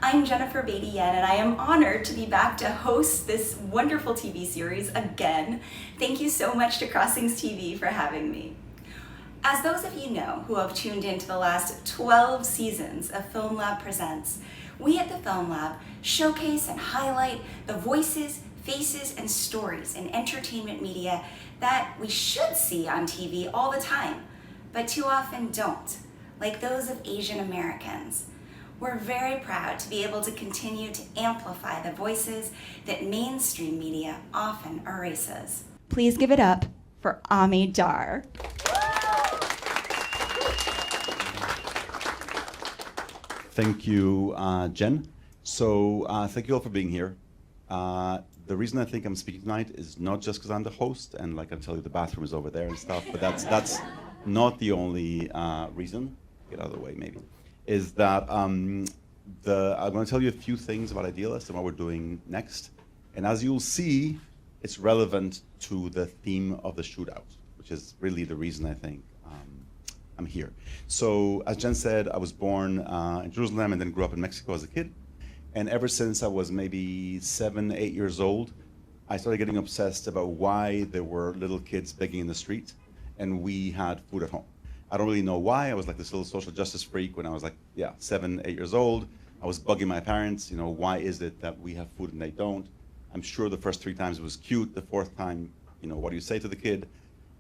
I'm Jennifer Beatty-Yen, and I am honored to be back to host this wonderful TV series again. Thank you so much to CrossingsTV for having me. As those of you know who have tuned into the last 12 seasons of Film Lab Presents, we at the Film Lab showcase and highlight the voices, faces, and stories in entertainment media that we should see on TV all the time, but too often don't, like those of Asian Americans. We're very proud to be able to continue to amplify the voices that mainstream media often erases. Please give it up for Ami Dar. Thank you, Jen. So thank you all for being here. The reason I think I'm speaking tonight is not just because I'm the host and like I tell you the bathroom is over there and stuff, but that's not the only reason. Get out of the way, maybe. Is that I'm going to tell you a few things about Idealist and what we're doing next. And as you'll see, it's relevant to the theme of the shootout, which is really the reason I think I'm here. So as Jen said, I was born in Jerusalem and then grew up in Mexico as a kid. And ever since I was maybe 7, 8 years old, I started getting obsessed about why there were little kids begging in the street and we had food at home. I don't really know why. I was like this little social justice freak when I was like, 7, 8 years old. I was bugging my parents, why is it that we have food and they don't? I'm sure the first 3 times it was cute. The 4th time, what do you say to the kid?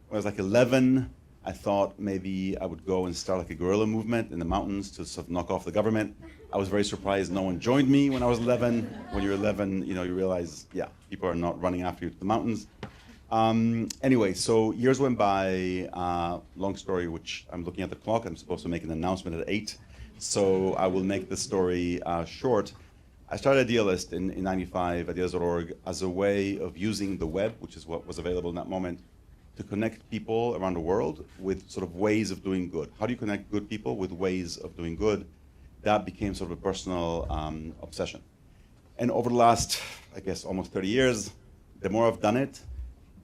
When I was like 11, I thought maybe I would go and start like a guerrilla movement in the mountains to sort of knock off the government. I was very surprised no one joined me when I was 11. When you're 11, you realize, people are not running after you to the mountains. Anyway, so years went by, long story, which I'm looking at the clock. I'm supposed to make an announcement at 8. So I will make the story short. I started Idealist in 95, idealist.org, as a way of using the web, which is what was available in that moment, to connect people around the world with sort of ways of doing good. How do you connect good people with ways of doing good? That became sort of a personal obsession. And over the last, I guess, almost 30 years, the more I've done it,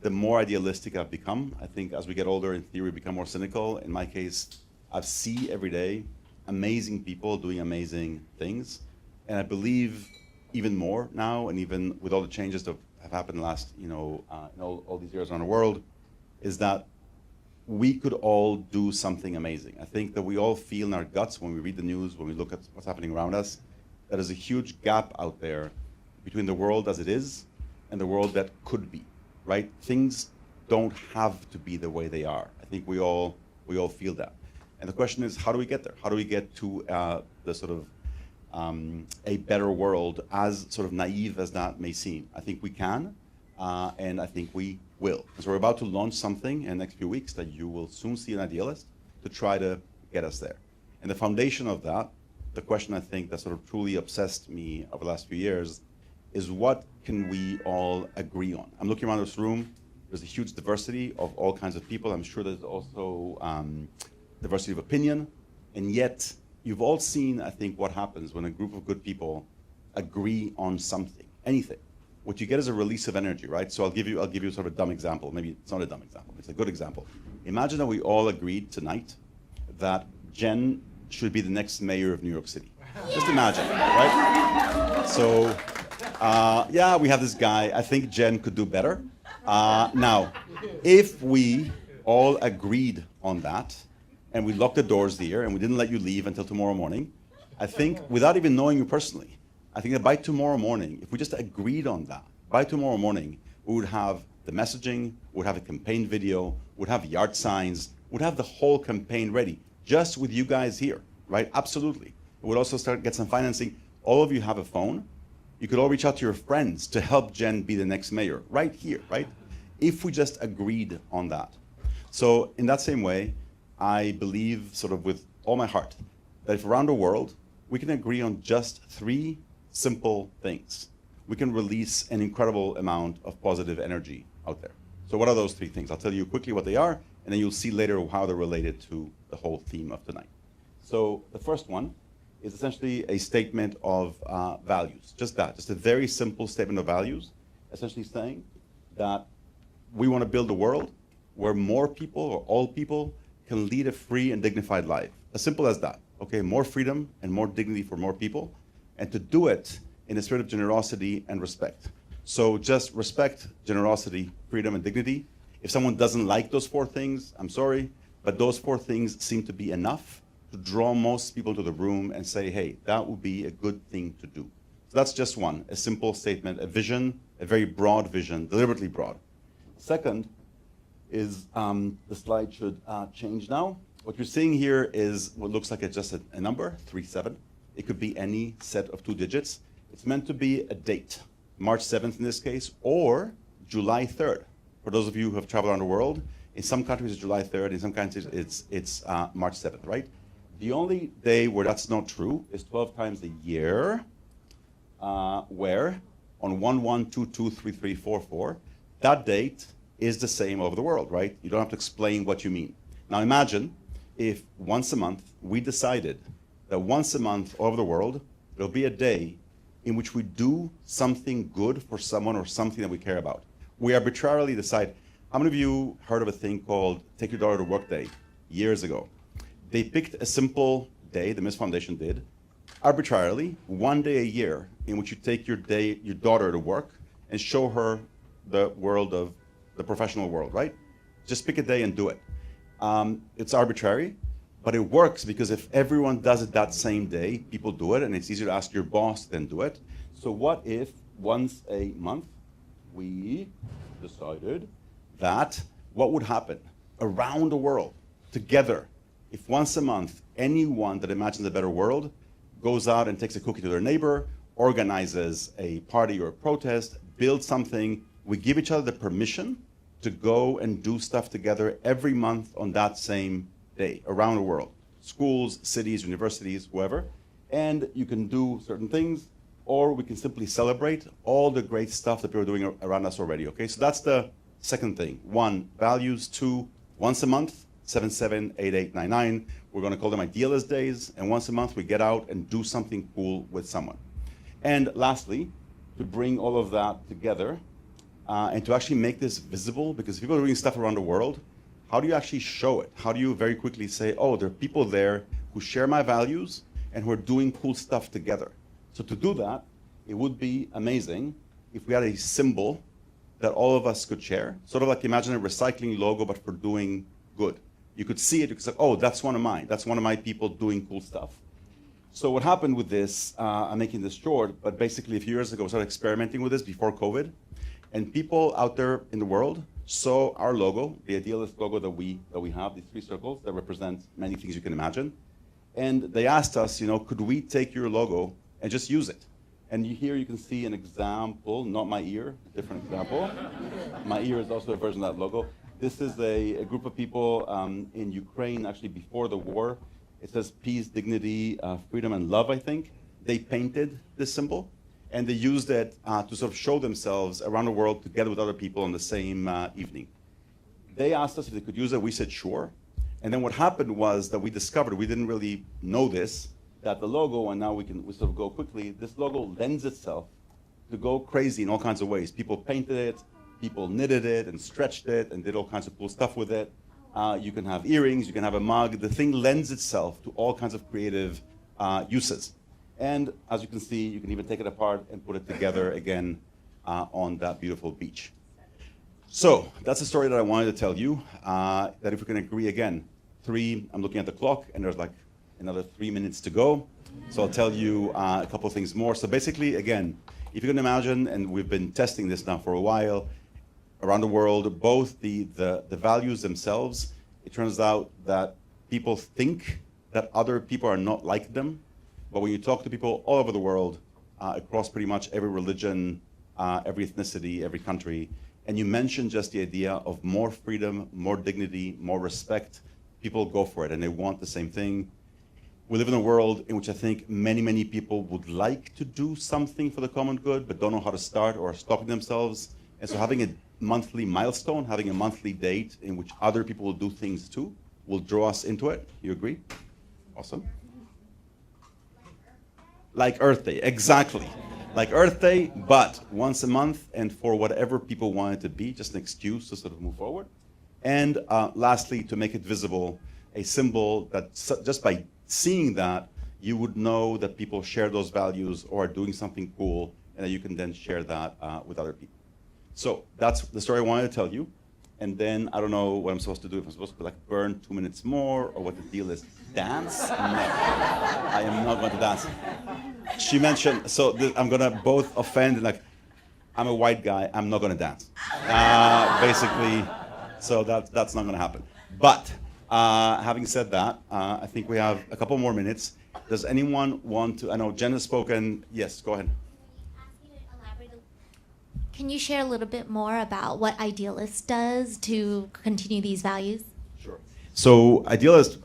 the more idealistic I've become. I think as we get older, in theory, we become more cynical. In my case, I see every day amazing people doing amazing things. And I believe even more now, and even with all the changes that have happened in the last, in all these years around the world, is that we could all do something amazing. I think that we all feel in our guts when we read the news, when we look at what's happening around us, that there's a huge gap out there between the world as it is and the world that could be, right? Things don't have to be the way they are. I think we all feel that. And the question is, how do we get there? How do we get to the sort of a better world, as sort of naive as that may seem? I think we can, and I think we will. So we're about to launch something in the next few weeks that you will soon see in Idealist to try to get us there. And the foundation of that, the question I think that sort of truly obsessed me over the last few years, is what can we all agree on? I'm looking around this room, there's a huge diversity of all kinds of people. I'm sure there's also diversity of opinion, and yet you've all seen, I think, what happens when a group of good people agree on something, anything. What you get is a release of energy, right? So I'll give you sort of a dumb example. Maybe it's not a dumb example, it's a good example. Imagine that we all agreed tonight that Jen should be the next mayor of New York City. Just imagine, right? So, we have this guy. I think Jen could do better. Now, if we all agreed on that, and we locked the doors here, and we didn't let you leave until tomorrow morning, I think, without even knowing you personally, I think that by tomorrow morning, if we just agreed on that, by tomorrow morning, we would have the messaging, would have a campaign video, would have yard signs, would have the whole campaign ready, just with you guys here, right? Absolutely. We would also get some financing. All of you have a phone. You could all reach out to your friends to help Jen be the next mayor, right here, right? If we just agreed on that. So in that same way, I believe sort of with all my heart that if around the world, we can agree on just 3 simple things, we can release an incredible amount of positive energy out there. So what are those 3 things? I'll tell you quickly what they are, and then you'll see later how they're related to the whole theme of tonight. So the first one is essentially a statement of values, just a very simple statement of values, essentially saying that we want to build a world where more people, or all people, can lead a free and dignified life. As simple as that, okay? More freedom and more dignity for more people. and to do it in a spirit of generosity and respect. So just respect, generosity, freedom, and dignity. If someone doesn't like those 4 things, I'm sorry, but those 4 things seem to be enough to draw most people to the room and say, hey, that would be a good thing to do. So that's just one, a simple statement, a vision, a very broad vision, deliberately broad. Second is, the slide should change now. What you're seeing here is what looks like just a number, 37. It could be any set of 2 digits. It's meant to be a date, March 7th in this case, or July 3rd. For those of you who have traveled around the world, in some countries it's July 3rd, in some countries it's March 7th, right? The only day where that's not true is 12 times a year, where on 11223344, that date is the same over the world, right? You don't have to explain what you mean. Now imagine if once a month we decided that once a month over the world, there'll be a day in which we do something good for someone or something that we care about. We arbitrarily decide. How many of you heard of a thing called Take Your Daughter to Work Day years ago? They picked a simple day, the Miss Foundation did, arbitrarily, one day a year in which you take your daughter to work and show her the world of the professional world, right? Just pick a day and do it. It's arbitrary, but it works because if everyone does it that same day, people do it, and it's easier to ask your boss than do it. So what if once a month we decided that what would happen around the world together if once a month anyone that imagines a better world goes out and takes a cookie to their neighbor, organizes a party or a protest, builds something, we give each other the permission to go and do stuff together every month on that same day around the world. Schools, cities, universities, whoever. And you can do certain things, or we can simply celebrate all the great stuff that people are doing around us already, okay? So that's the second thing. 1, values. 2, once a month, 778899. We're going to call them idealist days, and once a month we get out and do something cool with someone. And lastly, to bring all of that together and to actually make this visible, because if people are doing stuff around the world, how do you actually show it? How do you very quickly say, oh, there are people there who share my values and who are doing cool stuff together? So to do that, it would be amazing if we had a symbol that all of us could share, sort of like imagine a recycling logo, but for doing good. You could see it, you could say, oh, that's one of mine. That's one of my people doing cool stuff. So what happened with this, I'm making this short, but basically a few years ago, I started experimenting with this before COVID, and people out there in the world saw our logo, the idealist logo that we have, these 3 circles that represent many things you can imagine. And they asked us, could we take your logo and just use it? And here you can see an example, not my ear, a different example. My ear is also a version of that logo. This is a group of people in Ukraine, actually before the war. It says peace, dignity, freedom, and love, I think. They painted this symbol, and they used it to sort of show themselves around the world together with other people on the same evening. They asked us if they could use it. We said sure. And then what happened was that we discovered, we didn't really know this, that the logo, and now we sort of go quickly, this logo lends itself to go crazy in all kinds of ways. People painted it, people knitted it and stretched it and did all kinds of cool stuff with it. You can have earrings, you can have a mug. The thing lends itself to all kinds of creative uses. And as you can see, you can even take it apart and put it together again on that beautiful beach. So that's a story that I wanted to tell you, that if we can agree again, I'm looking at the clock, and there's like another 3 minutes to go. So I'll tell you a couple of things more. So basically, again, if you can imagine, and we've been testing this now for a while, around the world, both the values themselves, it turns out that people think that other people are not like them. But when you talk to people all over the world, across pretty much every religion, every ethnicity, every country, and you mention just the idea of more freedom, more dignity, more respect, people go for it and they want the same thing. We live in a world in which I think many, many people would like to do something for the common good, but don't know how to start or are stopping themselves. And so having a monthly milestone, having a monthly date in which other people will do things too, will draw us into it. You agree? Awesome. Like Earth Day, exactly. Like Earth Day, but once a month and for whatever people want it to be, just an excuse to sort of move forward. And lastly, to make it visible, a symbol that just by seeing that, you would know that people share those values or are doing something cool, and that you can then share that with other people. So that's the story I wanted to tell you. And then I don't know what I'm supposed to do. If I'm supposed to like burn 2 minutes more, or what the deal is. Dance? No, I am not going to dance. She mentioned, so I'm gonna both offend, like, I'm a white guy, I'm not gonna dance. Basically, so that's not gonna happen. But having said that, I think we have a couple more minutes. Does anyone want to, I know Jen has spoken. Yes, go ahead. Can you share a little bit more about what Idealist does to continue these values? Sure. So Idealist,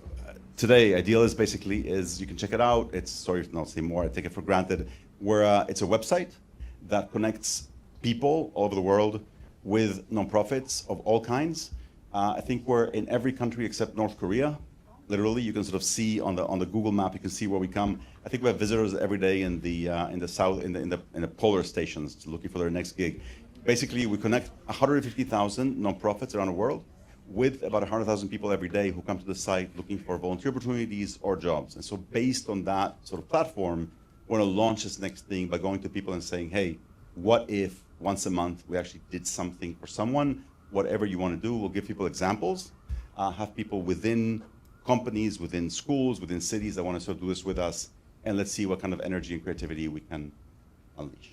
today, Idealist basically is, you can check it out. It's, sorry if not say more, I take it for granted. It's a website that connects people all over the world with nonprofits of all kinds. I think we're in every country except North Korea. Literally, you can sort of see on the Google map, you can see where we come. I think we have visitors every day in the south, in the polar stations, looking for their next gig. Basically, we connect 150,000 nonprofits around the world with about 100,000 people every day who come to the site looking for volunteer opportunities or jobs. And so based on that sort of platform, we're going to launch this next thing by going to people and saying, hey, what if once a month we actually did something for someone? Whatever you want to do, we'll give people examples, have people within companies, within schools, within cities that want to sort of do this with us, and let's see what kind of energy and creativity we can unleash.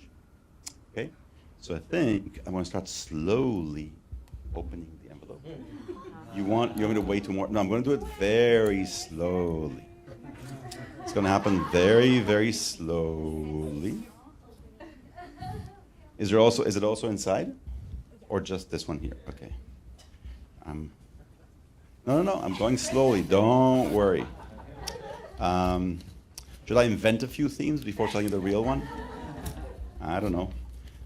Okay? So I think I'm going to start slowly opening the envelope. You want me to wait two more? No, I'm going to do it very slowly. It's going to happen very, very slowly. Is it also inside? Or just this one here? Okay. No, I'm going slowly. Don't worry. Should I invent a few themes before telling you the real one? I don't know.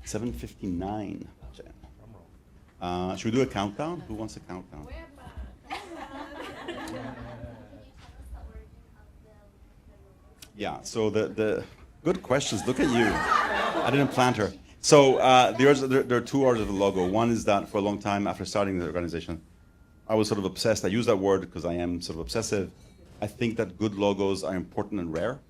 7:59. Should we do a countdown? Who wants a countdown? Yeah, so the good questions. Look at you. I didn't plant her. So there are two orders of the logo. One is that for a long time after starting the organization, I was sort of obsessed. I use that word because I am sort of obsessive. I think that good logos are important and rare.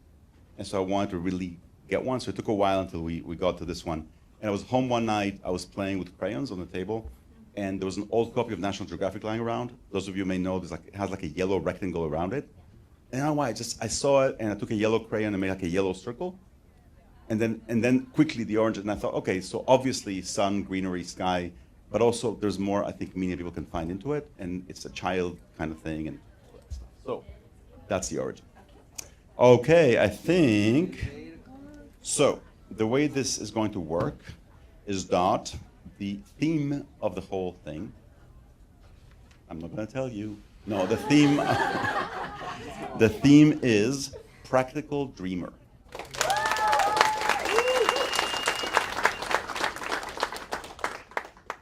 And so I wanted to really get one. So it took a while until we got to this one. And I was home one night, I was playing with crayons on the table, and there was an old copy of National Geographic lying around. Those of you may know, it has like a yellow rectangle around it. And I don't know why, I saw it, and I took a yellow crayon and made like a yellow circle. And then quickly the orange, and I thought, okay, so obviously sun, greenery, sky, but also there's more, I think, meaning people can find into it, and it's a child kind of thing, and all that stuff. So that's the origin. Okay, I think, so the way this is going to work is that the theme of the whole thing, I'm not going to tell you. No, the theme, the theme is Practical Dreamer.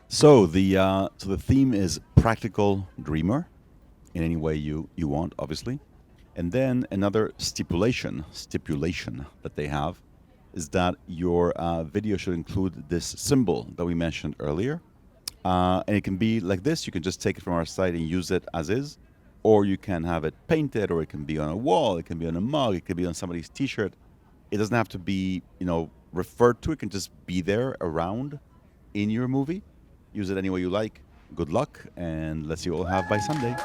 So the theme is Practical Dreamer, in any way you want, obviously. And then another stipulation that they have is that your video should include this symbol that we mentioned earlier. And it can be like this. You can just take it from our site and use it as is. Or you can have it painted, or it can be on a wall, it can be on a mug, it can be on somebody's t-shirt. It doesn't have to be, referred to. It can just be there around in your movie. Use it any way you like. Good luck, and let's see what we'll have by Sunday.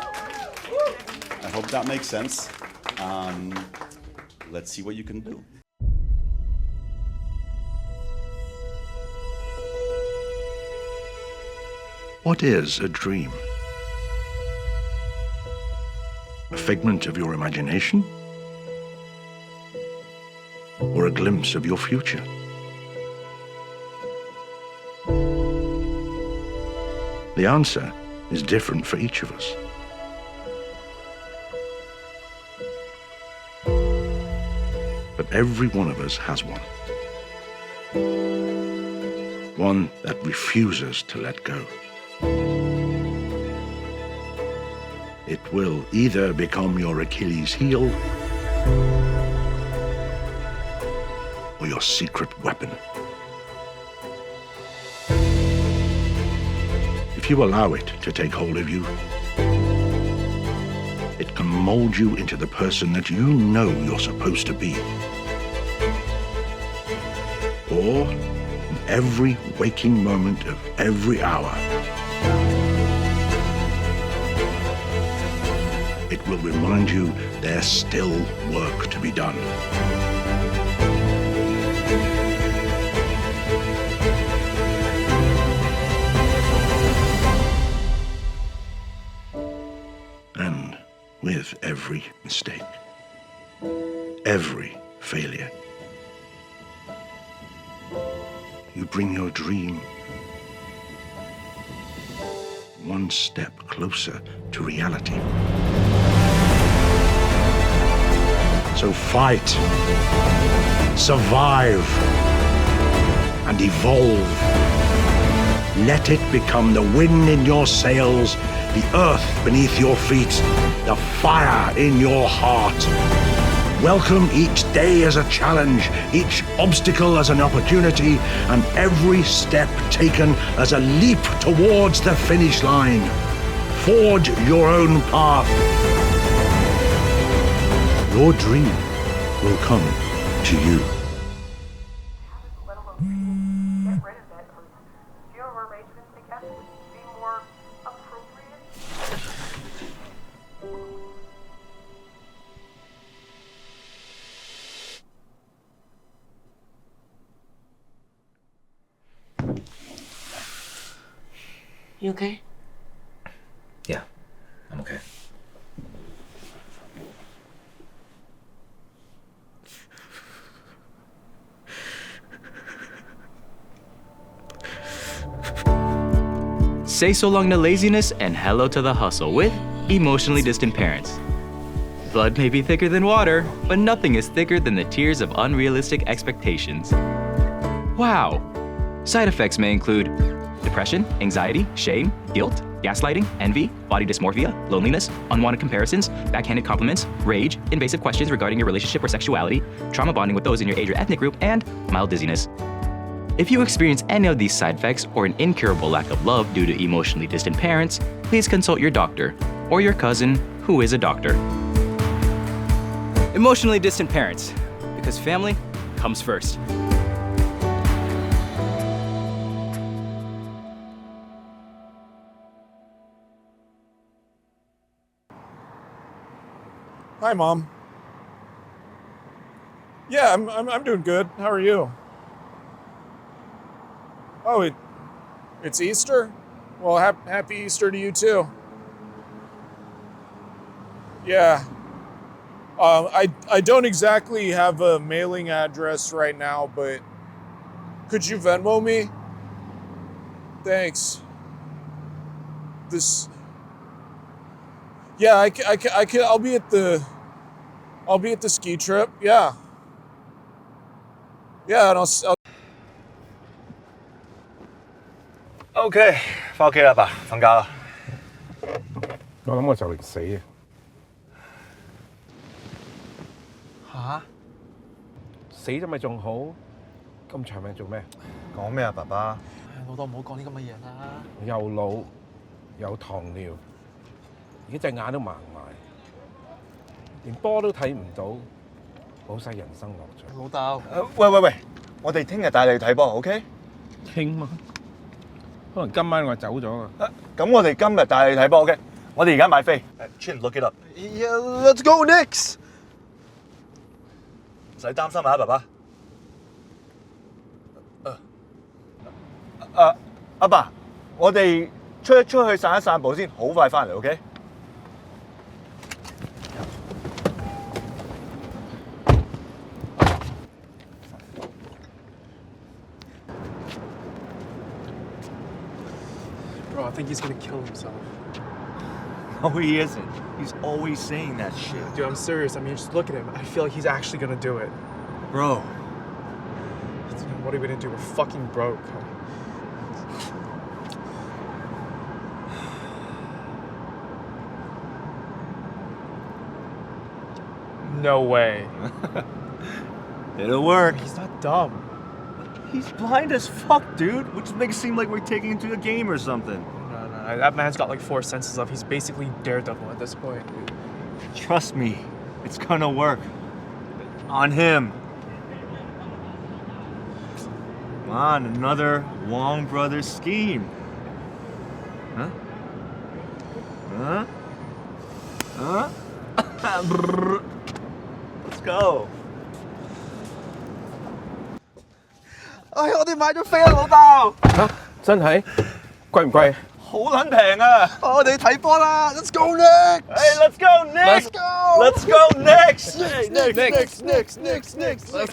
I hope that makes sense. Let's see what you can do. What is a dream? A figment of your imagination? Or a glimpse of your future? The answer is different for each of us. But every one of us has one. One that refuses to let go. It will either become your Achilles heel or your secret weapon. If you allow it to take hold of you, it can mold you into the person that you know you're supposed to be. Or in every waking moment of every hour, it will remind you there's still work to be done. And with every mistake, every failure, you bring your dream one step closer to reality. So fight, survive, and evolve. Let it become the wind in your sails, the earth beneath your feet, the fire in your heart. Welcome each day as a challenge, each obstacle as an opportunity, and every step taken as a leap towards the finish line. Forge your own path. Your dream will come to you. Get rid of it. Fewer arrangements together would be more appropriate. You okay? Yeah, I'm okay. Say so long to laziness and hello to the hustle with emotionally distant parents. Blood may be thicker than water, but nothing is thicker than the tears of unrealistic expectations. Wow! Side effects may include depression, anxiety, shame, guilt, gaslighting, envy, body dysmorphia, loneliness, unwanted comparisons, backhanded compliments, rage, invasive questions regarding your relationship or sexuality, trauma bonding with those in your age or ethnic group, and mild dizziness. If you experience any of these side effects or an incurable lack of love due to emotionally distant parents, please consult your doctor or your cousin who is a doctor. Emotionally distant parents, because family comes first. Hi, Mom. Yeah, I'm doing good. How are you? Oh, it's Easter? Well, happy Easter to you too. Yeah. I don't exactly have a mailing address right now, but could you Venmo me? Thanks. Yeah, I can. I'll be at the ski trip. Yeah. Yeah, and I'll OK， 翻屋企啦，爸，瞓覺啦。我諗我就嚟死啊！吓？死咗咪仲好？咁長命做咩？講咩啊，爸爸？老豆唔好講啲咁嘅嘢啦。又老，有糖尿，而家隻眼都盲埋，連波都睇唔到，冇晒人生樂趣。老豆，喂，我哋聽日帶你去睇波 ，OK？ 聽嘛？可能今晚我走咗啊！咁我哋今日帶你去睇波 ，OK？ 我哋而家買飛。Chin look it up. Yeah, let's go Knicks. 唔使擔心啊，爸爸。阿爸，我哋出去散一散步先，好快翻嚟 ，OK？ Bro, I think he's gonna kill himself. No, he isn't. He's always saying that shit. Dude, I'm serious. I mean, just look at him. I feel like he's actually gonna do it. Bro. What are we gonna do? We're fucking broke. No way. It'll work. He's not dumb. He's blind as fuck, dude. Which makes it seem like we're taking him to a game or something. No. That man's got like 4 senses left. He's basically Daredevil at this point. Trust me, it's gonna work. On him. Come on, another Wong Brothers scheme. Huh? Huh? Huh? Let's go. 哎，我哋買咗飛啊，老豆！嚇，真係貴唔貴？好撚平啊！我哋睇波啦，Let's go Knicks！ Hey, let's go Knicks! Let's go! Let's go Knicks! Knicks! Let's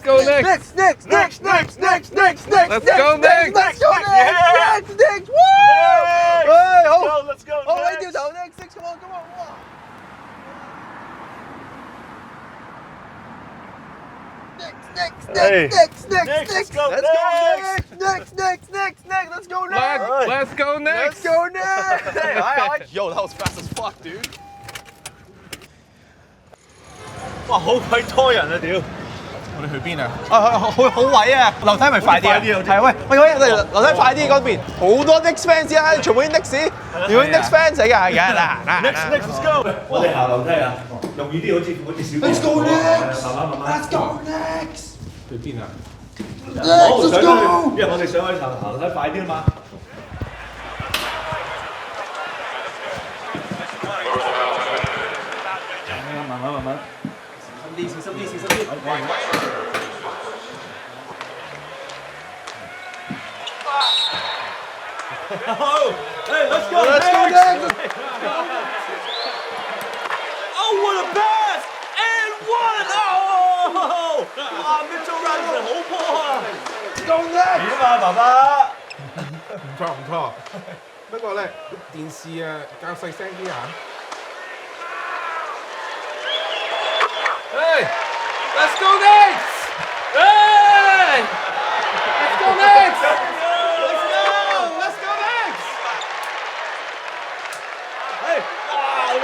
go Knicks! Knicks! Let's go Knicks! Let's go Yeah! Knicks! Woo! Knicks! 唉，好， Let's go 好，你 Knicks! 掉頭 Knicks！ Come on， come on！ 哇！ Hey. Knicks! Let's go Let's Knicks! go Knicks! Let's go Knicks! Let's go Let's Knicks! go Knicks! Hey, Yo, that was fast as fuck, dude. 哇，好鬼多人啊！屌！我哋去邊啊？好位啊！樓梯咪快啲啊！係喂，樓梯快啲嗰邊，好多 Knicks fans 啊，全部啲 Knicks，如果 Knicks fans 嚟㗎，係㗎嗱 Let's go！ 我哋行樓梯啊，容易啲，好似小 Let's go Knicks！ 慢慢 Let's go Knicks！ 去邊啊？ Let's go！ 因為我哋上去行樓梯快啲啊嘛。慢慢。小心啲。好，hey, let's go Knicks! Oh, what a pass! And one! Oh! 哇 ，Mitchell Robinson 好波啊 Let's go Knicks！ 點啊，爸爸？唔錯，不過咧電視啊較細聲啲嚇。Hey! Let's go Knicks! Hey! Let's go Knicks! Let's go Knicks! Hey! Wow!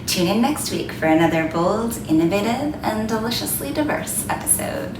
Tune in next week for another bold, innovative, and deliciously diverse episode.